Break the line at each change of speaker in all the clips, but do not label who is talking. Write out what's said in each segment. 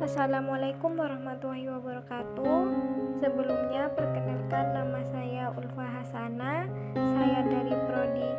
Assalamualaikum warahmatullahi wabarakatuh. Sebelumnya perkenalkan, nama saya Ulfa Hasana. Saya dari Prodi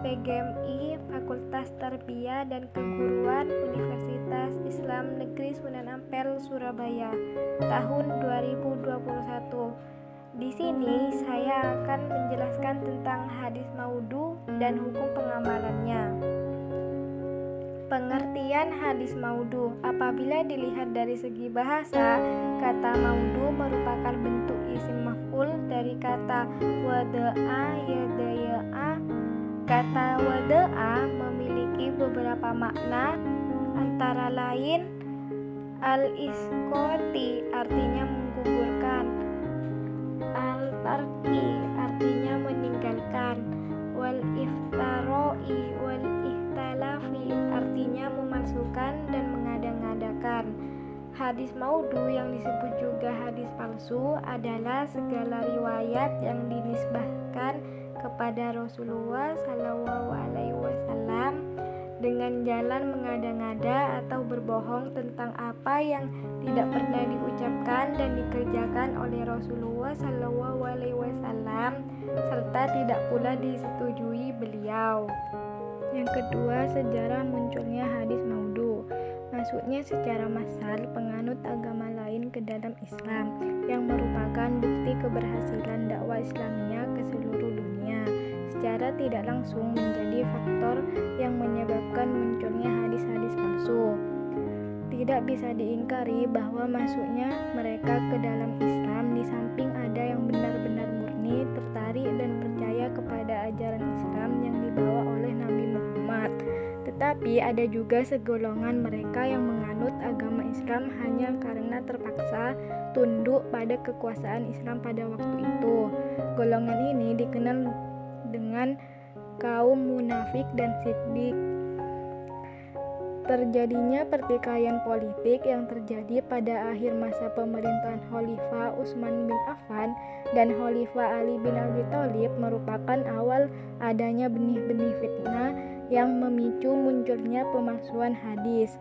PGMI Fakultas Tarbiyah dan Keguruan Universitas Islam Negeri Sunan Ampel, Surabaya, tahun 2021. Di sini saya akan menjelaskan tentang hadis maudhu dan hukum pengamalannya. Pengertian hadis maudhu. Apabila dilihat dari segi bahasa, kata maudhu merupakan bentuk isim maf'ul dari kata wada'a yada'a. Kata wada'a memiliki beberapa makna, antara lain al-isqati artinya menggugurkan, al-tarki artinya meninggalkan, wal iftaroi wal ihtalafi artinya memalsukan dan mengada-ngadakan. Hadis maudhu yang disebut juga hadis palsu adalah segala riwayat yang dinisbahkan kepada Rasulullah SAW dengan jalan mengada-ngada atau berbohong tentang apa yang tidak pernah diucapkan dan dikerjakan oleh Rasulullah SAW, serta tidak pula disetujui beliau. Yang kedua, sejarah munculnya hadis maudhu. Maksudnya secara massal penganut agama lain ke dalam Islam, yang merupakan bukti keberhasilan dakwah Islamiyah ke seluruh dunia. Secara tidak langsung menjadi faktor yang menyebabkan munculnya hadis-hadis palsu. Tidak bisa diingkari bahwa masuknya mereka ke dalam Islam, di samping ada yang benar-benar murni, tertarik dan percaya kepada ajaran Islam yang dibawa oleh Nabi Muhammad. Tetapi ada juga segolongan mereka yang menganut agama Islam hanya karena terpaksa tunduk pada kekuasaan Islam pada waktu itu. Golongan ini dikenal dengan kaum munafik dan siddiq. Terjadinya pertikaian politik yang terjadi pada akhir masa pemerintahan Khalifah Utsman bin Affan dan Khalifah Ali bin Abi Thalib merupakan awal adanya benih-benih fitnah yang memicu munculnya pemalsuan hadis.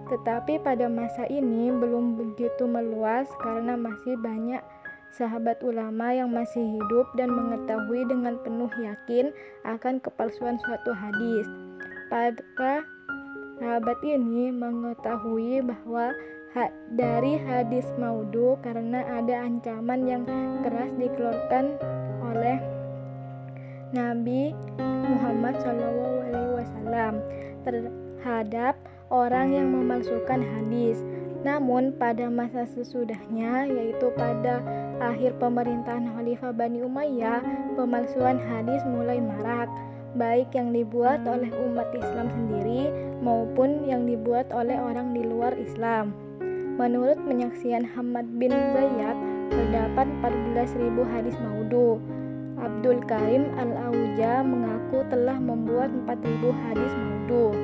Tetapi pada masa ini belum begitu meluas karena masih banyak sahabat ulama yang masih hidup dan mengetahui dengan penuh yakin akan kepalsuan suatu hadis. Para sahabat ini mengetahui bahwa dari hadis maudhu karena ada ancaman yang keras dikeluarkan oleh Nabi Muhammad SAW terhadap orang yang memalsukan hadis. Namun pada masa sesudahnya, yaitu pada akhir pemerintahan Khalifah Bani Umayyah, pemalsuan hadis mulai marak, baik yang dibuat oleh umat Islam sendiri maupun yang dibuat oleh orang di luar Islam. Menurut penyaksian Hamad bin Zayyad, terdapat 14.000 hadis maudhu. Abdul Karim Al-Auja mengaku telah membuat 4.000 hadis maudhu.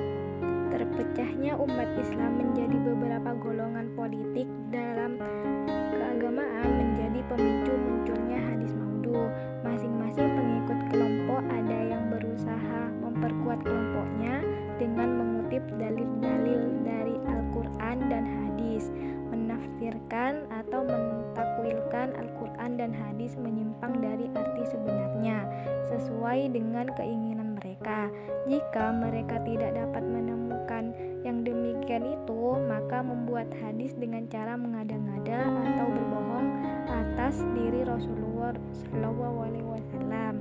Terpecahnya umat Islam menjadi beberapa golongan politik dalam keagamaan menjadi pemicu munculnya hadis maudhu. Masing-masing pengikut kelompok ada yang berusaha memperkuat kelompoknya dengan mengutip dalil-dalil dari Al-Quran dan hadis, menafsirkan atau mentakwilkan Al-Quran dan hadis menyimpang dari arti sebenarnya sesuai dengan keinginan mereka. Jika mereka tidak dapat menemukan yang demikian itu, maka membuat hadis dengan cara mengada-ngada atau berbohong atas diri Rasulullah SAW.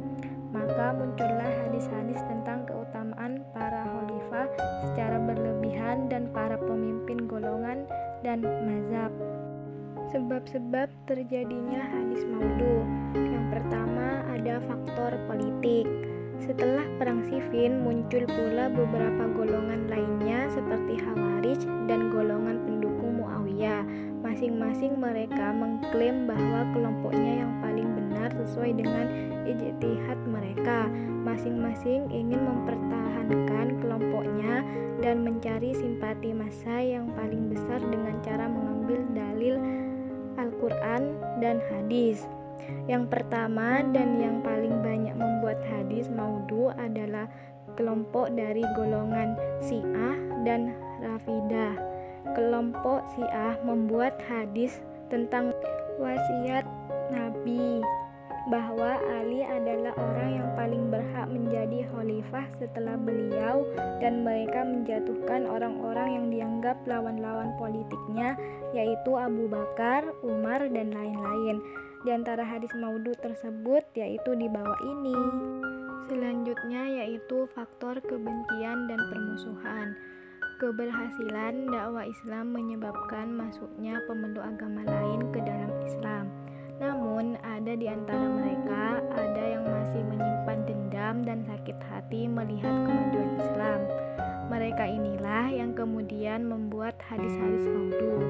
Maka muncullah hadis-hadis tentang keutamaan para khalifah secara berlebihan dan para pemimpin golongan dan mazhab. Sebab-sebab terjadinya hadis maudhu. Yang pertama, ada faktor politik. Setelah perang Siffin, muncul pula beberapa golongan lainnya seperti Khawarij dan golongan pendukung Muawiyah. Masing-masing mereka mengklaim bahwa kelompoknya yang paling benar sesuai dengan ijtihad mereka. Masing-masing ingin mempertahankan kelompoknya dan mencari simpati massa yang paling besar dengan cara mengambil dalil Al-Quran dan hadis. Yang pertama dan yang paling banyak membuat hadis maudhu adalah kelompok dari golongan Syiah dan Rafidah. kelompok Syiah membuat hadis tentang wasiat Nabi bahwa Ali adalah orang yang paling berhak menjadi khalifah setelah beliau, dan mereka menjatuhkan orang-orang yang dianggap lawan-lawan politiknya, yaitu Abu Bakar, Umar, dan lain-lain. Di antara hadis maudhu tersebut yaitu di bawah ini. Selanjutnya yaitu faktor kebencian dan permusuhan. Keberhasilan dakwah Islam menyebabkan masuknya pemeluk agama lain ke dalam Islam. Namun ada di antara mereka ada yang masih menyimpan dendam dan sakit hati melihat kemajuan Islam. Mereka inilah yang kemudian membuat hadis-hadis maudhu.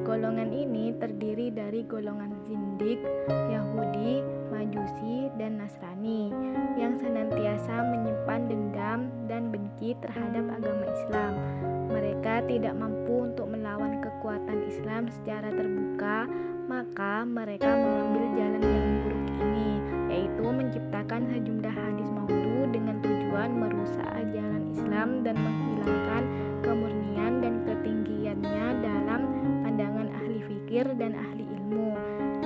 Golongan ini terdiri dari golongan Zindik, Yahudi, Majusi, dan Nasrani yang senantiasa menyimpan dendam dan benci terhadap agama Islam. Mereka tidak mampu untuk melawan kekuatan Islam secara terbuka, maka mereka mengambil jalan yang buruk ini, yaitu menciptakan sejumlah hadis maudhu dengan tujuan merusak ajaran Islam dan menghilangkan kemurnian dan ketinggiannya dalam pandangan ahli fikir dan ahli ilmu.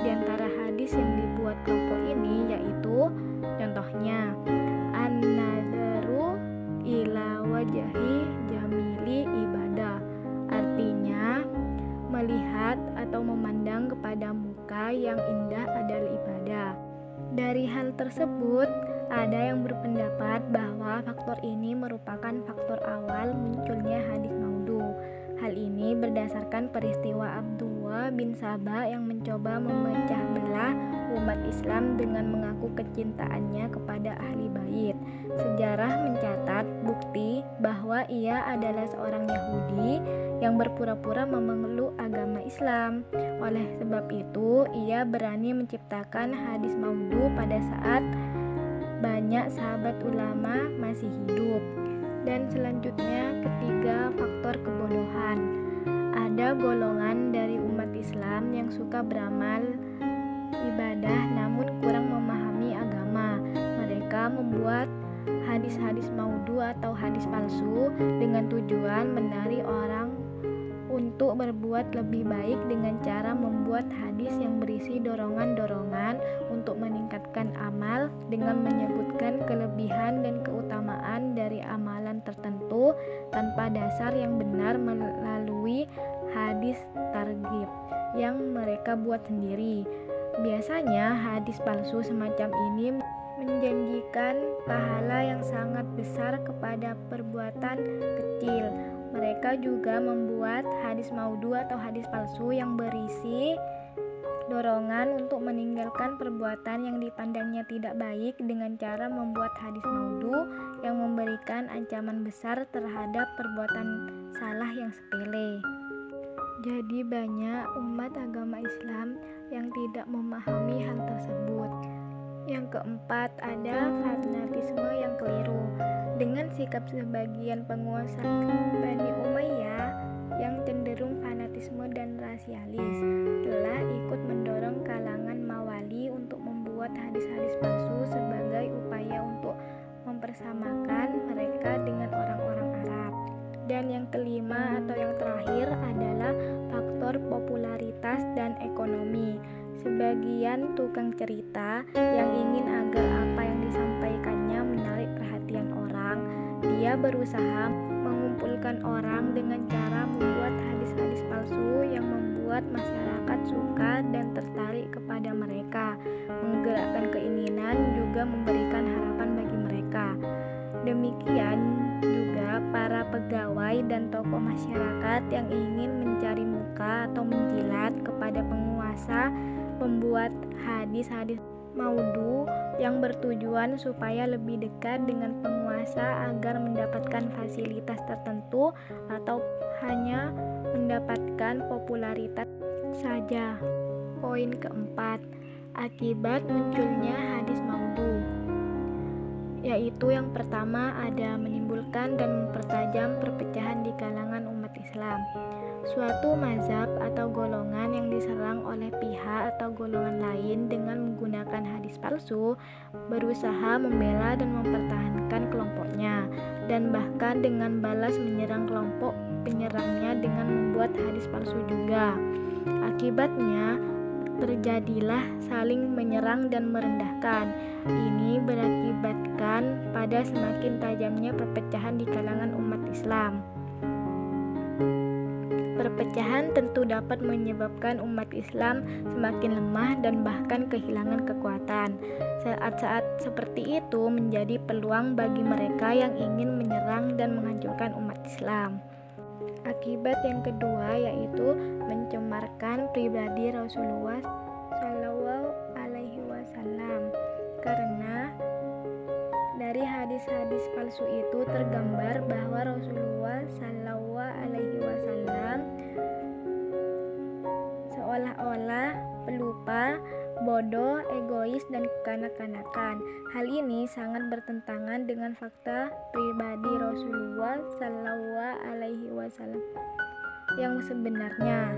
Di antara hadis yang dibuat kelompok ini yaitu contohnya an-nadharu ila wajhi jamili ibadah, artinya melihat atau memandang kepada muka yang indah adalah ibadah. Dari hal tersebut, ada yang berpendapat bahwa faktor ini merupakan faktor awal munculnya hadis maudhu. Hal ini berdasarkan peristiwa Abdullah bin Sabah yang mencoba memecah belah umat Islam dengan mengaku kecintaannya kepada ahli bait. Sejarah mencatat bukti bahwa ia adalah seorang Yahudi yang berpura-pura memeluk agama Islam. Oleh sebab itu, ia berani menciptakan hadis maudhu pada saat banyak sahabat ulama masih hidup. Dan selanjutnya ketiga, faktor kebodohan. Ada golongan dari umat Islam yang suka beramal ibadah namun kurang memahami agama. Mereka membuat hadis-hadis maudhu atau hadis palsu dengan tujuan menarik orang untuk berbuat lebih baik dengan cara membuat hadis yang berisi dorongan-dorongan untuk meningkatkan amal dengan menyebutkan kelebihan dan keutamaan dari amalan tertentu tanpa dasar yang benar melalui hadis targhib yang mereka buat sendiri. Biasanya hadis palsu semacam ini menjanjikan pahala yang sangat besar kepada perbuatan kecil. Mereka juga membuat hadis maudhu atau hadis palsu yang berisi dorongan untuk meninggalkan perbuatan yang dipandangnya tidak baik dengan cara membuat hadis maudhu yang memberikan ancaman besar terhadap perbuatan salah yang sepele. Jadi banyak umat agama Islam yang tidak memahami hal tersebut. Yang keempat, ada fanatisme yang keliru. Dengan sikap sebagian penguasa Bani Umayyah yang cenderung fanatisme dan rasialis, telah ikut mendorong kalangan Mawali untuk membuat hadis-hadis palsu sebagai upaya untuk mempersamakan mereka dengan orang-orang Arab. Dan yang kelima atau yang terakhir adalah faktor popularitas dan ekonomi. Sebagian tukang cerita yang ingin agar apa yang disampaikannya menarik perhatian orang, dia berusaha mengumpulkan orang dengan cara membuat hadis-hadis palsu yang membuat masyarakat suka dan tertarik kepada mereka, menggerakkan keinginan, juga memberikan harapan bagi mereka. Demikian juga para pegawai dan tokoh masyarakat yang ingin mencari muka atau menjilat kepada penguasa membuat hadis-hadis maudhu yang bertujuan supaya lebih dekat dengan penguasa agar mendapatkan fasilitas tertentu atau hanya mendapatkan popularitas saja. Poin keempat, akibat munculnya hadis maudhu, yaitu yang pertama ada menimbulkan dan mempertajam perpecahan di kalangan umat Islam. Suatu mazhab atau golongan yang diserang oleh pihak atau golongan lain dengan menggunakan hadis palsu berusaha membela dan mempertahankan kelompoknya, dan bahkan dengan balas menyerang kelompok penyerangnya dengan membuat hadis palsu juga. Akibatnya terjadilah saling menyerang dan merendahkan. Ini berakibatkan pada semakin tajamnya perpecahan di kalangan umat Islam. Perpecahan tentu dapat menyebabkan umat Islam semakin lemah dan bahkan kehilangan kekuatan. Saat-saat seperti itu menjadi peluang bagi mereka yang ingin menyerang dan menghancurkan umat Islam. Akibat yang kedua yaitu mencemarkan pribadi Rasulullah Shallallahu Alaihi Wasallam. Karena dari hadis-hadis palsu itu tergambar bahwa Rasulullah Shallallahu Alaihi Wasallam seolah-olah pelupa, bodoh, egois, dan kekanak-kanakan. Hal ini sangat bertentangan dengan fakta pribadi Rasulullah Shallallahu Alaihi Wasallam yang sebenarnya.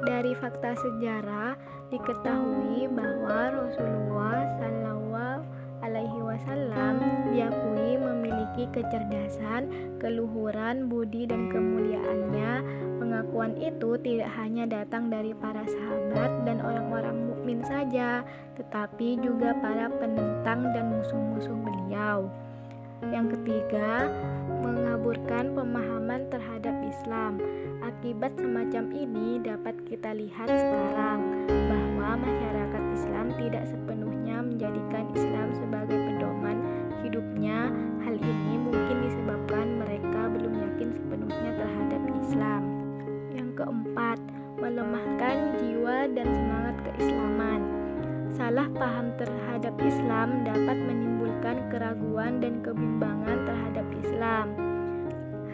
Dari fakta sejarah diketahui bahwa Rasulullah Shallallahu Alaihi Wasallam diakui memiliki kecerdasan, keluhuran, budi, dan kemuliaannya. Pengakuan itu tidak hanya datang dari para sahabat dan orang-orang mukmin saja, tetapi juga para penentang dan musuh-musuh beliau. Yang ketiga, mengaburkan pemahaman terhadap Islam. Akibat semacam ini dapat kita lihat sekarang bahwa masyarakat Islam tidak sepenuhnya menjadikan Islam sebagai pedoman hidupnya. Hal ini mungkin disebabkan mereka belum yakin sepenuhnya terhadap Islam. Yang keempat, melemahkan jiwa dan semangat keislaman. Salah paham terhadap Islam dapat menimbulkan keraguan dan kebimbangan terhadap Islam.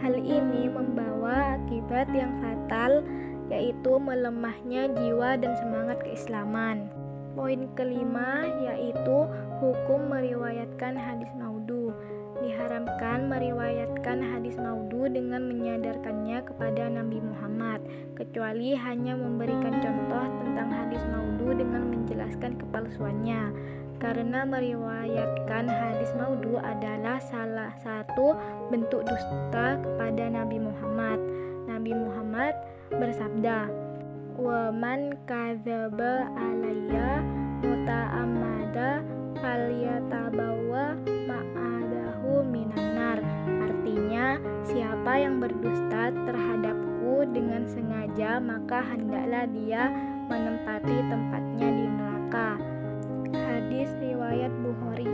Hal ini membawa akibat yang fatal, yaitu melemahnya jiwa dan semangat keislaman. Poin kelima yaitu hukum meriwayatkan hadis maudhu. Diharamkan meriwayatkan hadis maudhu dengan menyadarkannya kepada Nabi Muhammad, kecuali hanya memberikan contoh tentang hadis maudhu dengan menjelaskan kepalsuannya. Karena meriwayatkan hadis maudhu adalah salah satu bentuk dusta kepada Nabi Muhammad. Nabi Muhammad bersabda, "Wa man kadzaba alayya muta'ammada falyatabawa ma'adahu minan nar." Artinya, siapa yang berdusta terhadapku dengan sengaja, maka hendaklah dia menempati tempatnya di neraka. Hadis riwayat Bukhari.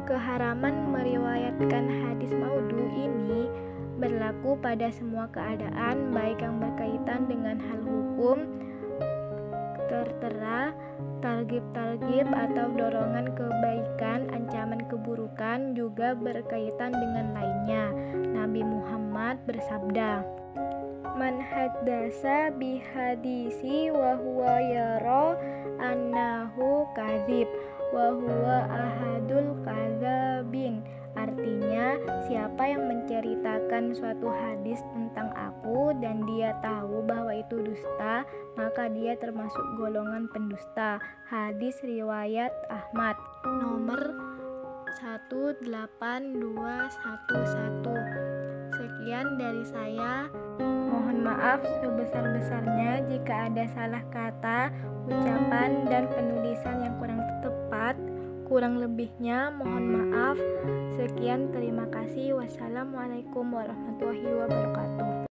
Keharaman meriwayatkan hadis maudhu ini berlaku pada semua keadaan, baik yang berkaitan dengan hal hukum, tertera, targhib atau dorongan kebaikan, ancaman keburukan, juga berkaitan dengan lainnya. Nabi Muhammad bersabda, "Man haddasa bihadisi wa huwa yara annahu kadzib wa huwa ahadul kadzabin." Artinya, siapa yang menceritakan suatu hadis tentang aku dan dia tahu bahwa itu dusta, maka dia termasuk golongan pendusta. Hadis riwayat Ahmad nomor 18211. Sekian dari saya. Mohon maaf sebesar-besarnya jika ada salah kata, ucapan, dan penulisan yang kurang tepat. Kurang lebihnya mohon maaf. Sekian, terima kasih. Wassalamualaikum warahmatullahi wabarakatuh.